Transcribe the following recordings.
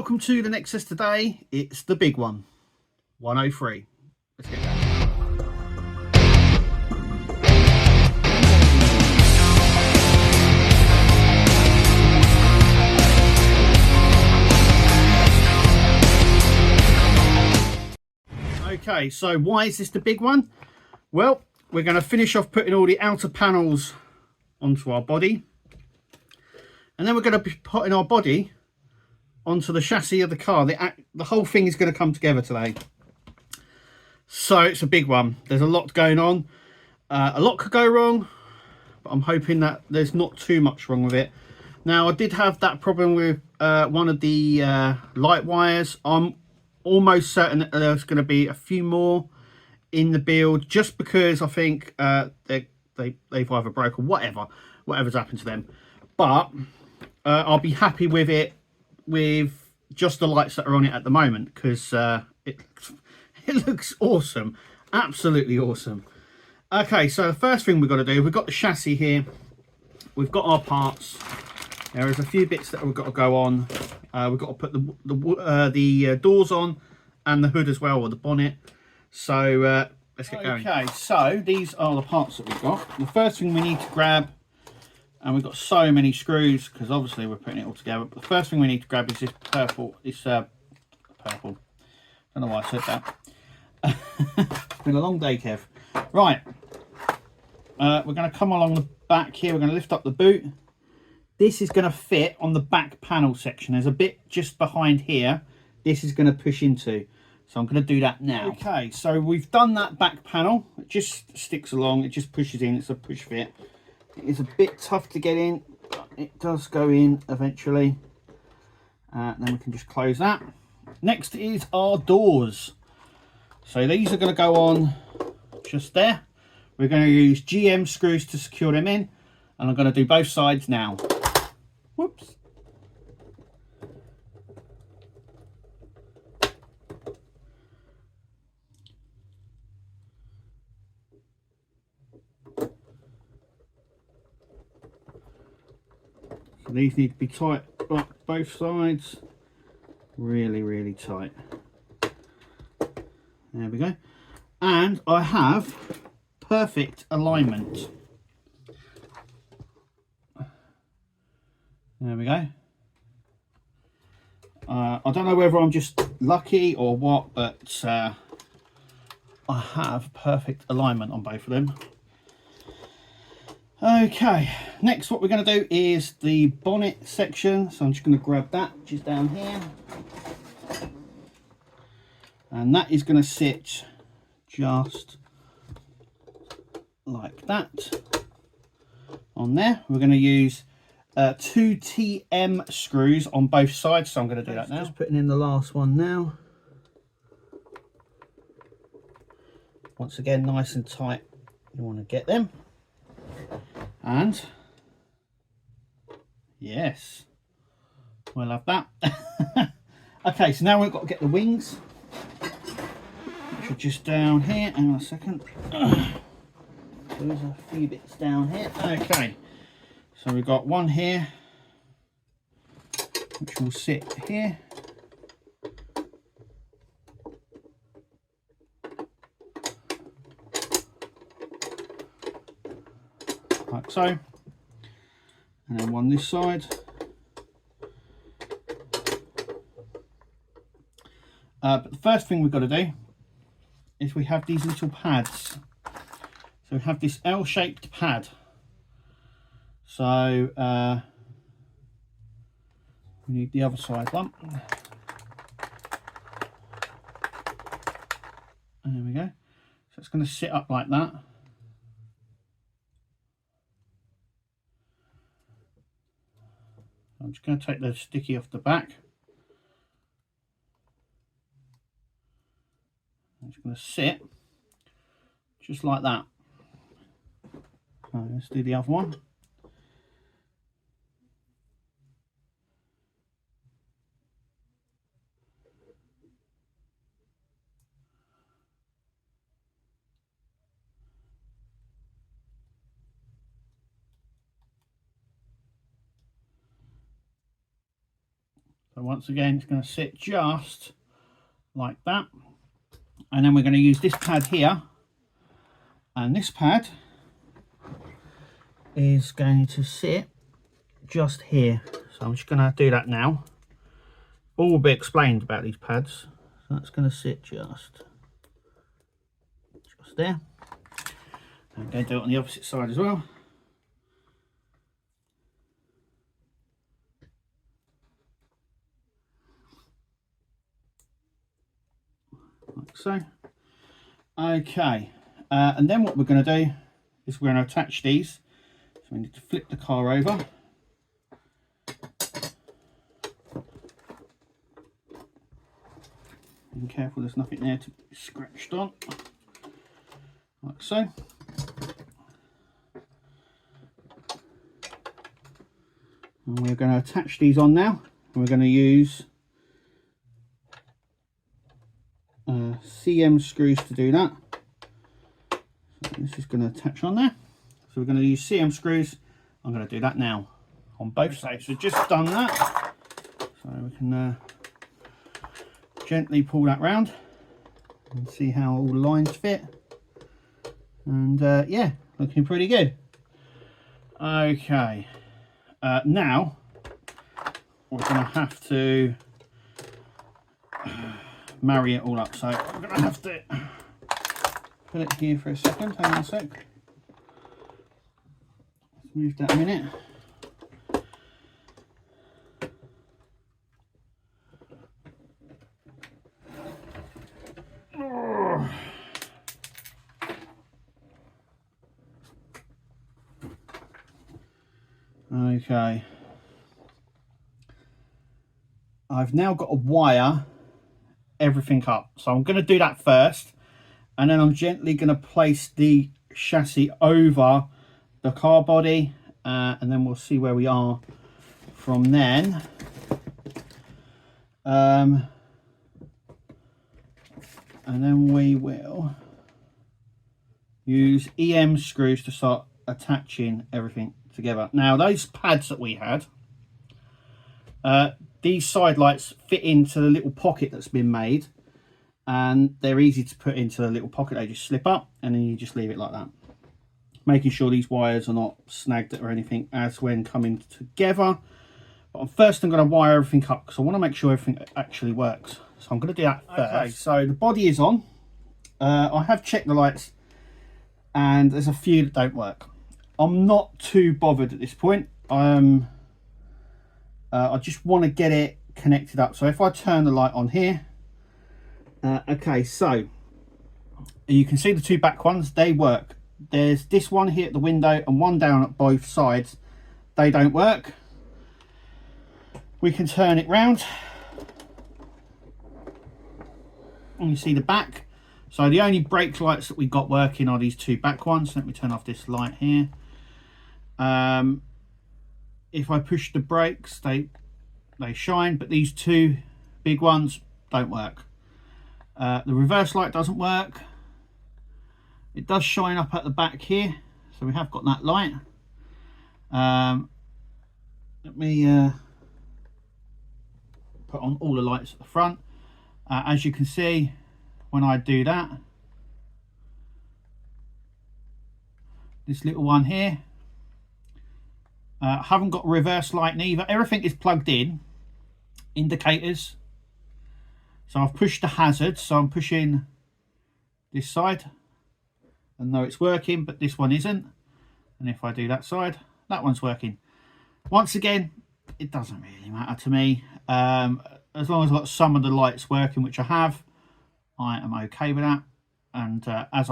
welcome to the Nexus today. It's the big one, 103. Let's get going. Okay, so why is this the big one? Well, we're going to finish off putting all the outer panels onto our body, and then we're going to be putting our body onto the chassis of the car. The whole thing is going to come together today, so it's a big one. There's a lot going on. A lot could go wrong, but I'm hoping that there's not too much wrong with it. Now, I did have that problem with one of the light wires. I'm almost certain that there's going to be a few more in the build, just because I think they've either broke or whatever's happened to them. But I'll be happy with it with just the lights that are on it at the moment, because it looks awesome, absolutely awesome. Okay, so the first thing we've got to do, we've got the chassis here, we've got our parts. There is a few bits that we've got to go on. We've got to put the doors on and the hood as well, or the bonnet. So let's get going. Okay, so these are the parts that we've got. The first thing we need to grab, and we've got so many screws because obviously we're putting it all together. But the first thing we need to grab is this purple. It's purple. I don't know why I said that. It's been a long day, Kev. Right. We're going to come along the back here. We're going to lift up the boot. This is going to fit on the back panel section. There's a bit just behind here. This is going to push into. So I'm going to do that now. Okay, so we've done that back panel. It just sticks along. It just pushes in. It's a push fit. It is a bit tough to get in, but it does go in eventually. Then we can just close that. Next is our doors. So these are going to go on just there. We're going to use GM screws to secure them in, and I'm going to do both sides now. Whoops. So these need to be tight both sides. Really, really tight. There we go. And I have perfect alignment. There we go. I don't know whether I'm just lucky or what, but I have perfect alignment on both of them. Okay, next what we're going to do is the bonnet section. So I'm just going to grab that, which is down here. And that is going to sit just like that on there. We're going to use 2 TM screws on both sides, so I'm going to do that now. Just putting in the last one now. Once again, nice and tight. You want to get them. And yes, we'll have that. Okay, so now we've got to get the wings, which are just down here. Hang on a second. There's a few bits down here. Okay, so we've got one here, which will sit here. Like so. And then one this side. But the first thing we've got to do is we have these little pads. So we have this L-shaped pad. So we need the other side one. There we go. So it's going to sit up like that. I'm just going to take the sticky off the back. It's going to sit just like that. So let's do the other one. So once again, it's going to sit just like that. And then we're going to use this pad here. And this pad is going to sit just here. So I'm just going to do that now. All will be explained about these pads. So that's going to sit just there. I'm going to do it on the opposite side as well. Like so. Okay, and then what we're going to do is we're going to attach these. So we need to flip the car over. Be careful there's nothing there to be scratched on. Like so. And we're going to attach these on now. And we're going to use CM screws to do that. So this is going to attach on there. So we're going to use CM screws. I'm going to do that now on both sides. So just done that. So we can gently pull that round and see how all the lines fit. And yeah, looking pretty good. Okay, now we're going to have to marry it all up. So I'm going to have to put it here for a second. Hang on a sec. Let's move that a minute. Okay, I've now got to wire everything up, so I'm going to do that first, and then I'm gently going to place the chassis over the car body, and then we'll see where we are from then. And then we will use EM screws to start attaching everything together. Now those pads that we had, these side lights fit into the little pocket that's been made, and they're easy to put into the little pocket. They just slip up and then you just leave it like that, making sure these wires are not snagged or anything as when coming together. But first I'm going to wire everything up because I want to make sure everything actually works. So I'm going to do that first. Okay, so the body is on. I have checked the lights and there's a few that don't work. I'm not too bothered at this point. I just want to get it connected up. So if I turn the light on here, okay, so you can see the two back ones, they work. There's this one here at the window and one down at both sides. They don't work. We can turn it round and you see the back. So the only brake lights that we got working are these two back ones. Let me turn off this light here. If I push the brakes, they shine, but these two big ones don't work. The reverse light doesn't work. It does shine up at the back here, so we have got that light. Let me put on all the lights at the front. As you can see, when I do that, this little one here, haven't got reverse light neither. Everything is plugged in. Indicators. So I've pushed the hazard, so I'm pushing this side. And though it's working, but this one isn't. And if I do that side, that one's working. Once again, it doesn't really matter to me. As long as I've got some of the lights working, which I have, I am okay with that. And if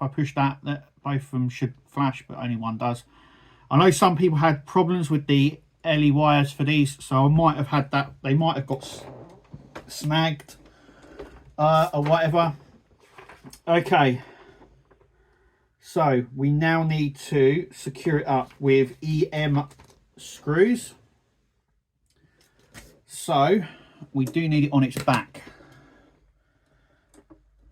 I push that, both of them should flash, but only one does. I know some people had problems with the LE wires for these, so I might have had that. They might have got snagged or whatever. Okay, so we now need to secure it up with EM screws. So we do need it on its back.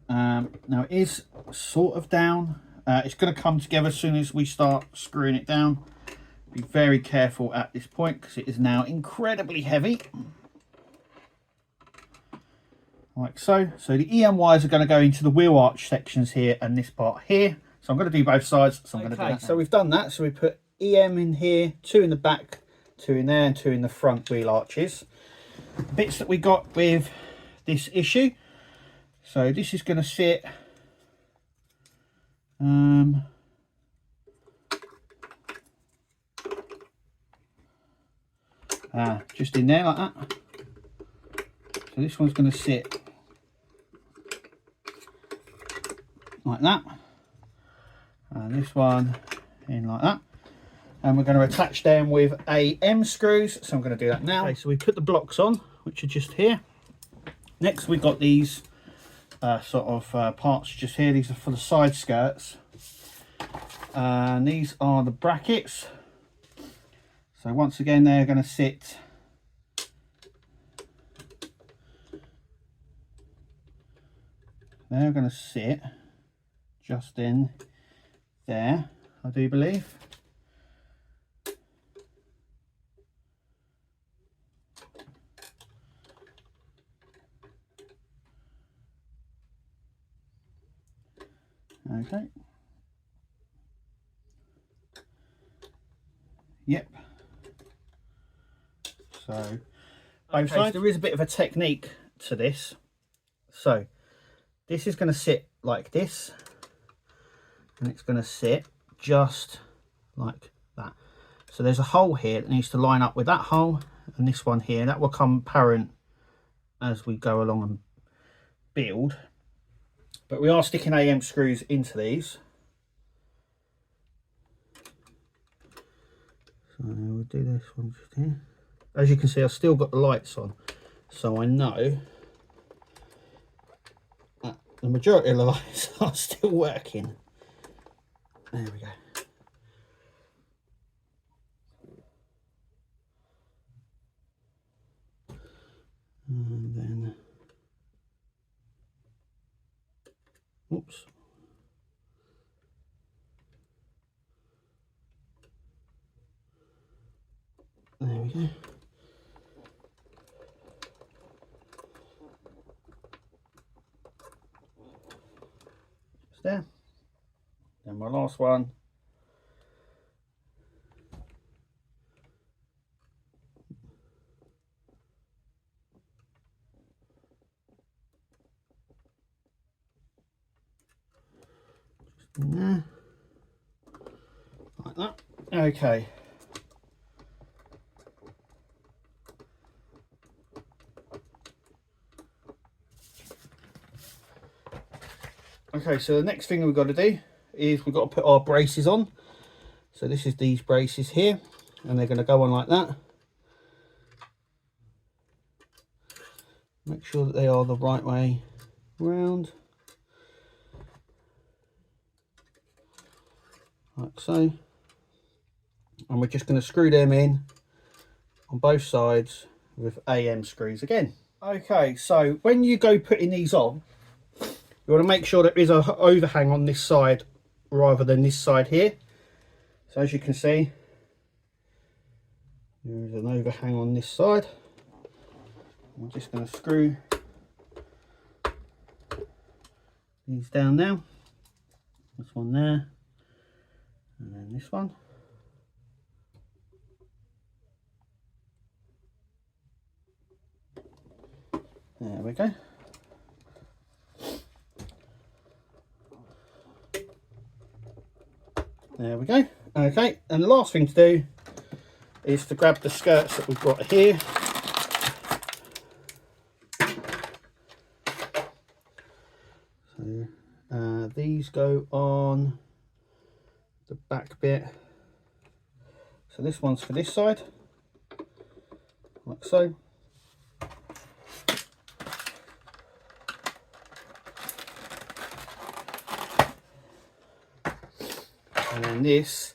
Now it is sort of down. It's going to come together as soon as we start screwing it down. Be very careful at this point because it is now incredibly heavy. like so. So the EM wires are going to go into the wheel arch sections here and this part here. So I'm going to do both sides. So I'm going to do that. So we've done that. So we put EM in here, 2 in the back, 2 in there, and 2 in the front wheel arches. Bits that we got with this issue. So this is going to sit just in there like that. So this one's going to sit like that, and this one in like that, and we're going to attach them with AM screws. So I'm going to do that now. Okay, so we put the blocks on, which are just here. Next we got these parts just here. These are for the side skirts, and these are the brackets. So once again, they're going to sit just in there, I do believe. Okay. Yep. So both sides. There is a bit of a technique to this. So this is going to sit like this, and it's going to sit just like that. So there's a hole here that needs to line up with that hole, and this one here. That will come apparent as we go along and build. But we are sticking AM screws into these. So we'll do this one just here. As you can see, I've still got the lights on, so I know that the majority of the lights are still working. There we go. And then, oops. There we go. Just there. Then my last one. Just in there. Like that. Okay. Okay, so the next thing we've got to do is we've got to put our braces on. So this is these braces here, and they're going to go on like that. Make sure that they are the right way round, like so. And we're just going to screw them in on both sides with AM screws again. Okay, so when you go putting these on, you want to make sure there is an overhang on this side rather than this side here. So as you can see, there is an overhang on this side. I'm just going to screw these down now. This one there, and then this one. There we go. There we go. Okay, and the last thing to do is to grab the skirts that we've got here. So these go on the back bit. So this one's for this side, like so. And then this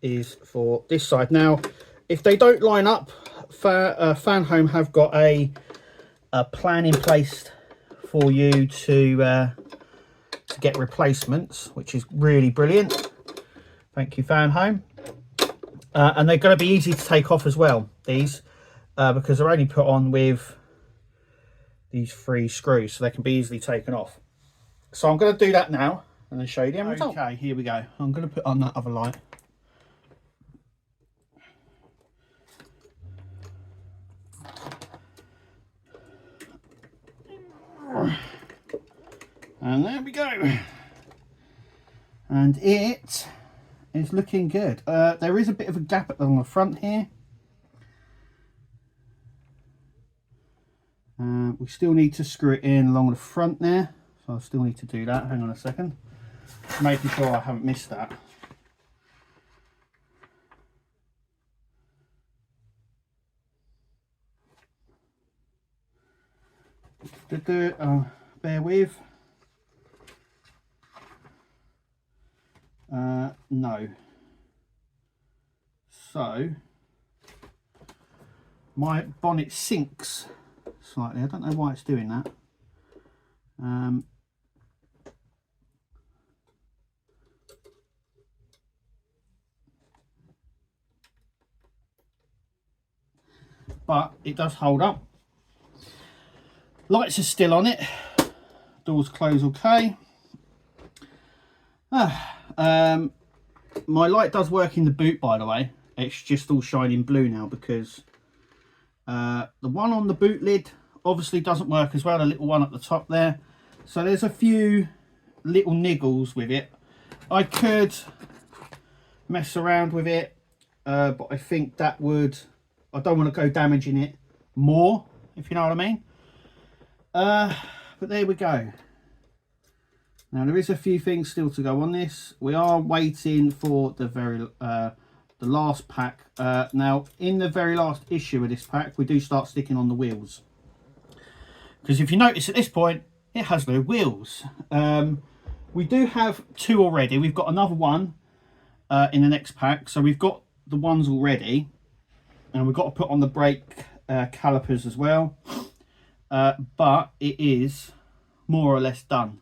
is for this side. Now, if they don't line up, Fanhome have got a plan in place for you to get replacements, which is really brilliant. Thank you, Fanhome. And they're going to be easy to take off as well, these, because they're only put on with these 3 screws so they can be easily taken off. So I'm going to do that now and then show you the end result. Okay, here we go. I'm going to put on that other light. And there we go. And it is looking good. There is a bit of a gap along the front here. We still need to screw it in along the front there. So I still need to do that. Hang on a second. Making sure I haven't missed that. Bear with. No. So my bonnet sinks slightly. I don't know why it's doing that. But it does hold up. Lights are still on it. Doors close okay. My light does work in the boot, by the way. It's just all shining blue now because the one on the boot lid obviously doesn't work as well, the little one at the top there. So there's a few little niggles with it. I could mess around with it, but I think that would, I don't want to go damaging it more, if you know what I mean. But there we go. Now there is a few things still to go on this. We are waiting for the the last pack. Now in the very last issue of this pack, we do start sticking on the wheels. Because if you notice at this point, it has no wheels. We do have 2 already. We've got another one in the next pack. So we've got the ones already. And we've got to put on the brake calipers as well. But it is more or less done.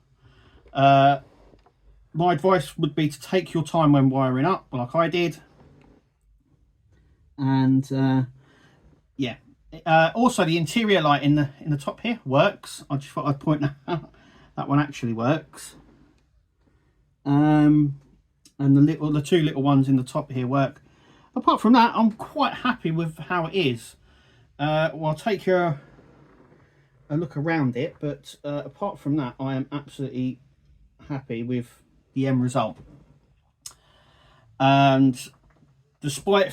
My advice would be to take your time when wiring up, like I did. And yeah. Also, the interior light in the top here works. I just thought I'd point that out. That one actually works. And the 2 little ones in the top here work. Apart from that, I'm quite happy with how it is. Well, I'll take you a look around it, but apart from that, I am absolutely happy with the end result. And despite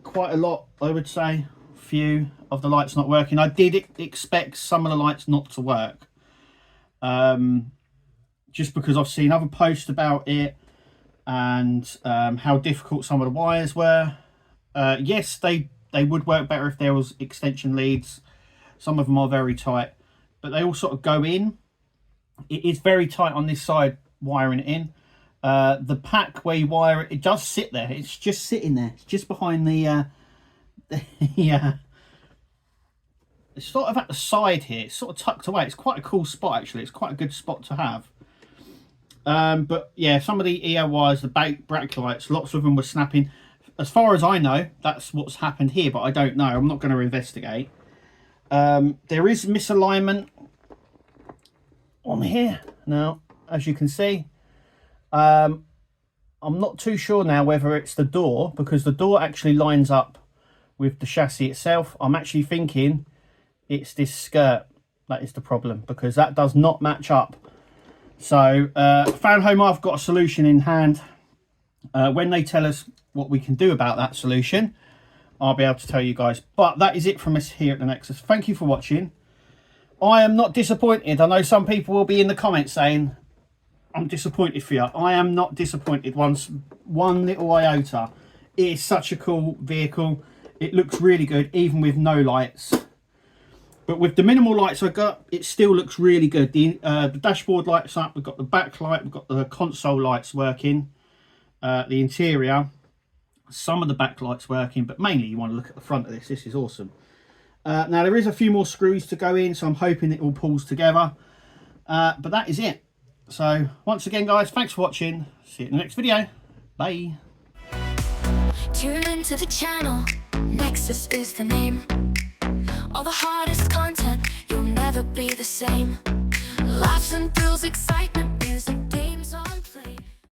quite a lot, I would say, few of the lights not working, I did expect some of the lights not to work. Just because I've seen other posts about it and how difficult some of the wires were. Yes, they would work better if there was extension leads. Some of them are very tight, but they all sort of go in. It is very tight on this side, wiring it in. The pack where you wire it, it does sit there. It's just sitting there. It's just behind the it's sort of at the side here. It's sort of tucked away. It's quite a cool spot, actually. It's quite a good spot to have. But yeah, some of the EO wires, the brake lights, lots of them were snapping. As far as I know, that's what's happened here, but I don't know. I'm not going to investigate. There is misalignment on here now, as you can see. I'm not too sure now whether it's the door, because the door actually lines up with the chassis itself. I'm actually thinking it's this skirt that is the problem, because that does not match up. So Fanhome, I've got a solution in hand. When they tell us what we can do about that solution, I'll be able to tell you guys. But that is it from us here at the Nexus. Thank you for watching. I am not disappointed. I know some people will be in the comments saying I'm disappointed for you. I am not disappointed one little iota. It is such a cool vehicle. It looks really good, even with no lights. But with the minimal lights I got, it still looks really good. The dashboard lights up. We've got the backlight. We've got the console lights working. The interior. Some of the backlights working, but mainly you want to look at the front of this. This is awesome. Now there is a few more screws to go in, so I'm hoping it all pulls together. But that is it. So once again, guys, thanks for watching. See you in the next video. Bye. Tune into the channel. Nexus is the name. All the hardest content you'll never be the same. Laughs and thrills, excitement